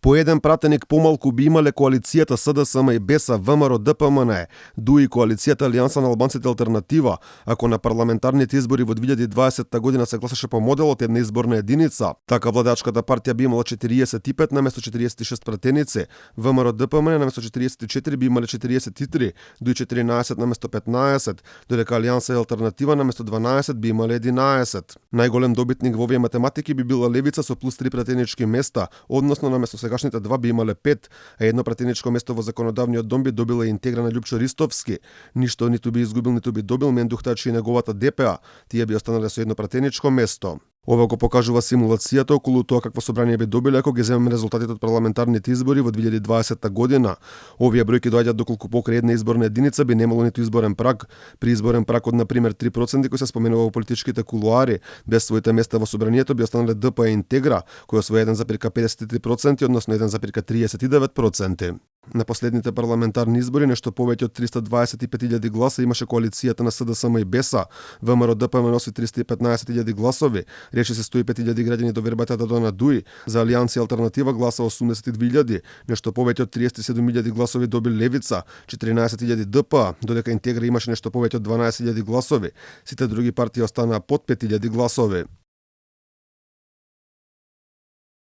По еден пратеник помалку би имале коалицијата СДСМ и БЕСА, ВМРО, ДПМН, ДУИ, коалицијата Алијанса на албанците Алтернатива, ако на парламентарните избори во 2020 година се гласаше по моделот една изборна единица, така владачката партија би имала 45 наместо 46 пратеници, ВМРО, ДПМН наместо 44 би имале 43, ДУИ 14 наместо 15, додека Алијанса и Алтернатива наместо 12 би имале 11. Најголем добитник во овие математики би била Левица со плюс 3 пратенички места, односно наместо сегашните два би имале 5, а едно пратеничко место во законодавниот дом би добила и интеграна Љупчо Ристовски. Ништо ниту би изгубил, ниту би добил Мендух Таči и неговата ДПА. Тие би останале со едно пратеничко место. Ова го покажува симулацијата околу тоа какво собрание би добиле ако ги земеме резултатите од парламентарните избори во 2020 година. Овие бројки доаѓаат доколку покрај една изборна единица би немало ниту изборен праг. При изборен праг од на пример 3% кој се споменува во политичките кулуари, без своите места во собранието би останале ДП Интегра, кој освои 1,53%, односно 1,39%. На последните парламентарни избори нешто повеќе од 325.000 гласа имаше коалицијата на СДСМ и БЕСА, ВМРО ДПМН освои 315.000 гласови, реши се 105.000 граѓани до вербата на ДУИ, за Алијанса и Алтернатива гласа 82.000, нешто повеќе од 37.000 гласови доби Левица, 14.000 ДП, додека Интегра имаше нешто повеќе од 12.000 гласови. Сите други партии останаа под 5.000 гласови.